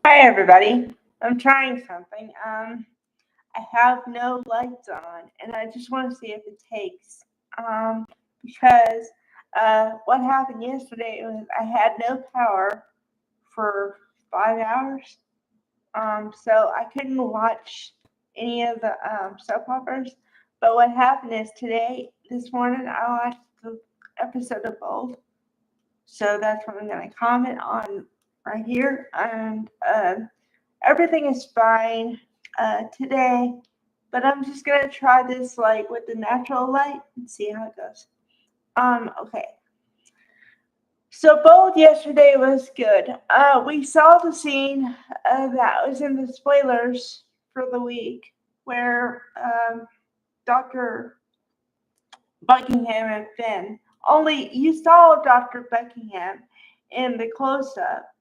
Hi everybody. I'm trying something. I have no lights on, and I just want to see if it takes. Because what happened yesterday was I had no power for 5 hours. So I couldn't watch any of the soap operas. But what happened is this morning, I watched the episode of Bold. So that's what I'm going to comment on right here, and everything is fine today, but I'm just gonna try this like with the natural light and see how it goes. Okay. So Bold yesterday was good. We saw the scene that was in the spoilers for the week where Dr. Buckingham and Finn. Only you saw Dr. Buckingham in the close up,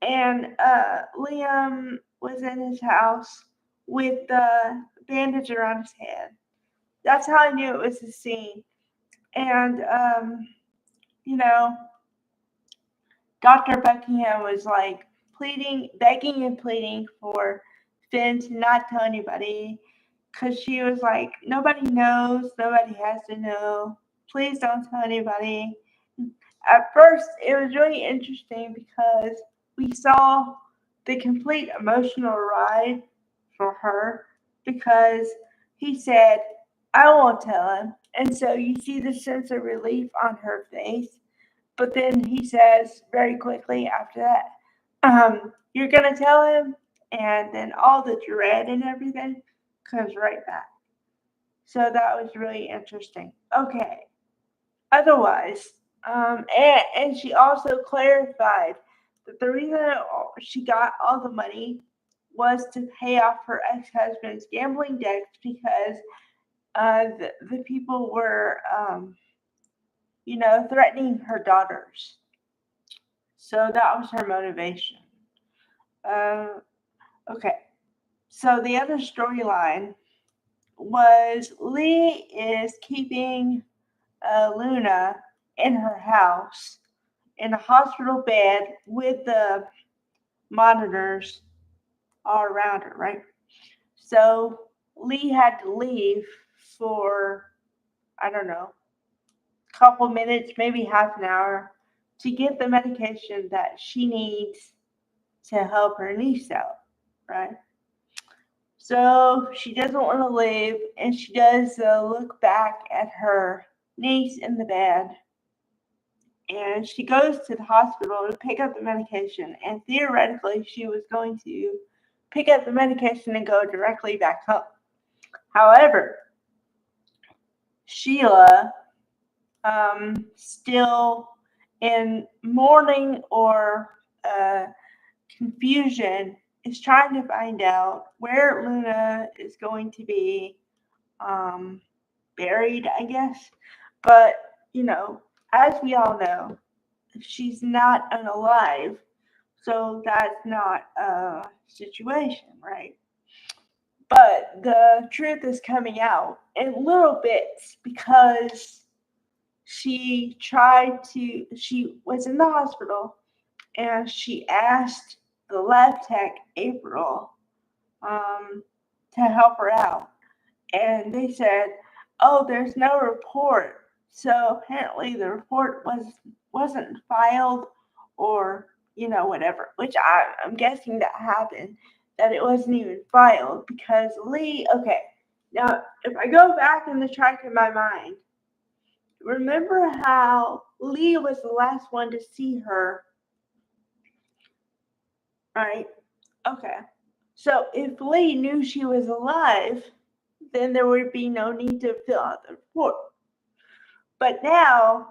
and Liam was in his house with the bandage around his head. That's how I knew it was a scene. And you know, Dr. Buckingham was like pleading, begging and pleading for Finn to not tell anybody, because she was like, nobody knows, nobody has to know. Please don't tell anybody. At first, it was really interesting because we saw the complete emotional ride for her, because he said, I won't tell him. And so you see the sense of relief on her face. But then he says very quickly after that, you're going to tell him. And then all the dread and everything comes right back. So that was really interesting. Okay. Otherwise, and she also clarified that the reason she got all the money was to pay off her ex-husband's gambling debts, because the people were, threatening her daughters. So that was her motivation. Uh, okay. So the other storyline was Lee is keeping Luna in her house in a hospital bed with the monitors all around her, right? So Lee had to leave for, I don't know, a couple minutes, maybe half an hour, to get the medication that she needs to help her niece out, right? So she doesn't want to leave, and she does look back at her niece in the bed, and she goes to the hospital to pick up the medication. And theoretically, she was going to pick up the medication and go directly back home. However, Sheila, still in mourning or confusion, is trying to find out where Luna is going to be um, buried, I guess. But, as we all know, she's not unalive, so that's not a situation, right? But the truth is coming out in little bits, because she was in the hospital, and she asked the lab tech, April, um, to help her out. And they said, oh, there's no report. So apparently the report wasn't filed, or whatever, which I'm guessing that happened, that it wasn't even filed, because Lee. Okay, now if I go back in the track of my mind, remember how Lee was the last one to see her, right? Okay, so if Lee knew she was alive, then there would be no need to fill out the report. But now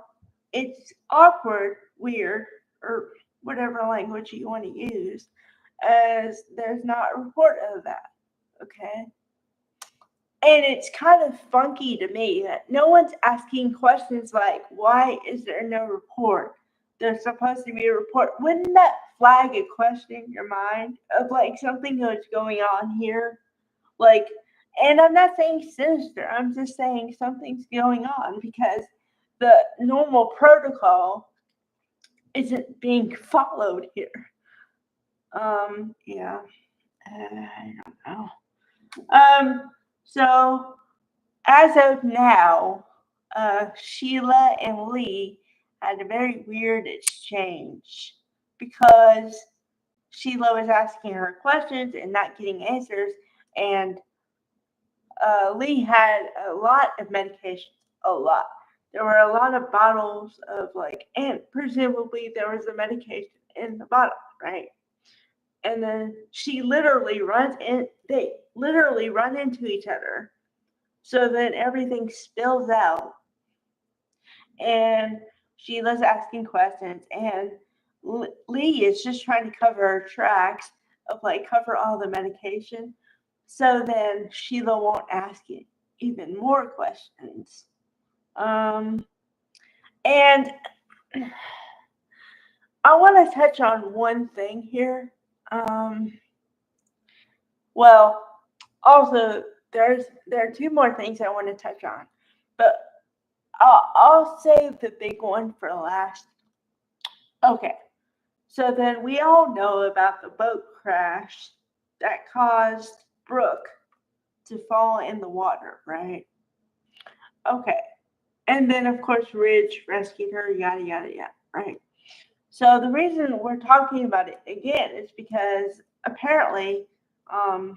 it's awkward, weird, or whatever language you want to use, as there's not a report of that. Okay? And it's kind of funky to me that no one's asking questions like, why is there no report? There's supposed to be a report. Wouldn't that flag a question in your mind of like something that's going on here? Like, and I'm not saying sinister, I'm just saying something's going on, because the normal protocol isn't being followed here. Yeah. I don't know. So as of now, Sheila and Lee had a very weird exchange because Sheila was asking her questions and not getting answers, and Lee had a lot of medication, a lot. There were a lot of bottles of and presumably there was a medication in the bottle, right? And then they literally run into each other, so then everything spills out, and Sheila's asking questions, and Lee is just trying to cover her tracks of cover all the medication, so then Sheila won't ask even more questions. Um, and I want to touch on one thing here. Um, well, also there are two more things I want to touch on, but I'll save the big one for last. Okay, so then we all know about the boat crash that caused Brooke to fall in the water, right? Okay, and then of course Ridge rescued her, yada yada yada, right? So the reason we're talking about it again is because apparently, um,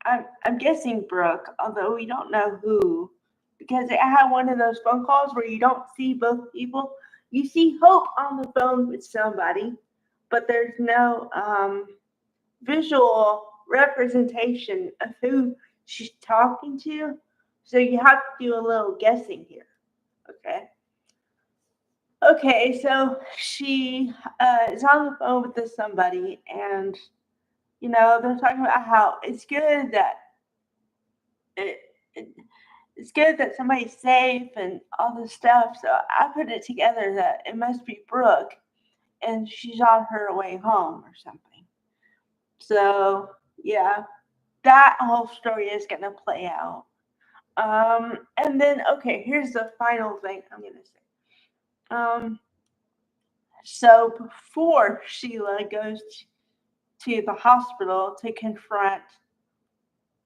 I'm guessing Brooke, although we don't know who, because it had one of those phone calls where you don't see both people. You see Hope on the phone with somebody, but there's no visual representation of who she's talking to. So you have to do a little guessing here. Okay. Okay, so she is on the phone with this somebody, and they're talking about how it, it it's good that somebody's safe and all this stuff. So I put it together that it must be Brooke, and she's on her way home or something. So yeah, that whole story is gonna play out. And then okay, here's the final thing I'm gonna say. Um, so before Sheila goes to the hospital to confront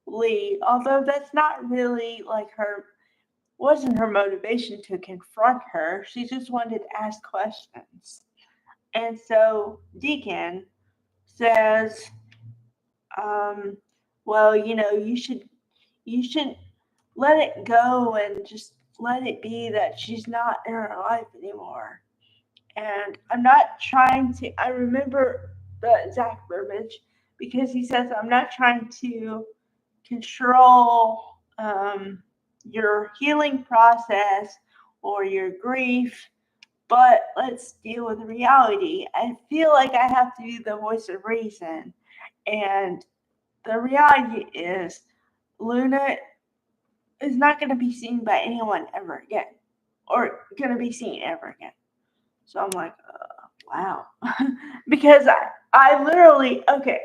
Lee, although that's not really wasn't her motivation to confront her. She just wanted to ask questions. And so Deacon says, um, well, you should let it go and just let it be that she's not in her life anymore. And I'm not trying to, I remember the exact verbiage because he says, I'm not trying to control your healing process or your grief, but let's deal with reality. I feel like I have to be the voice of reason. And the reality is, Luna is not going to be seen by anyone ever again, or going to be seen ever again. So I'm like, wow. Because I literally, okay,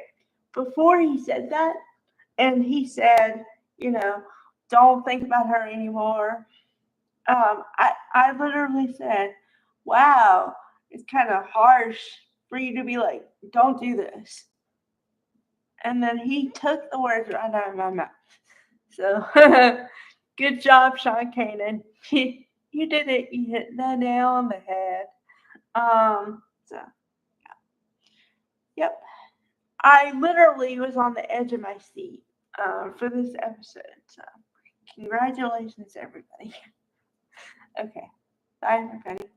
before he said that, and he said, you know, don't think about her anymore. I literally said, wow, it's kind of harsh for you to be like, don't do this. And then he took the words right out of my mouth. So good job, Sean Kanan. You did it. You hit the nail on the head. So yep. I literally was on the edge of my seat for this episode. So congratulations, everybody. Okay. Bye, everybody.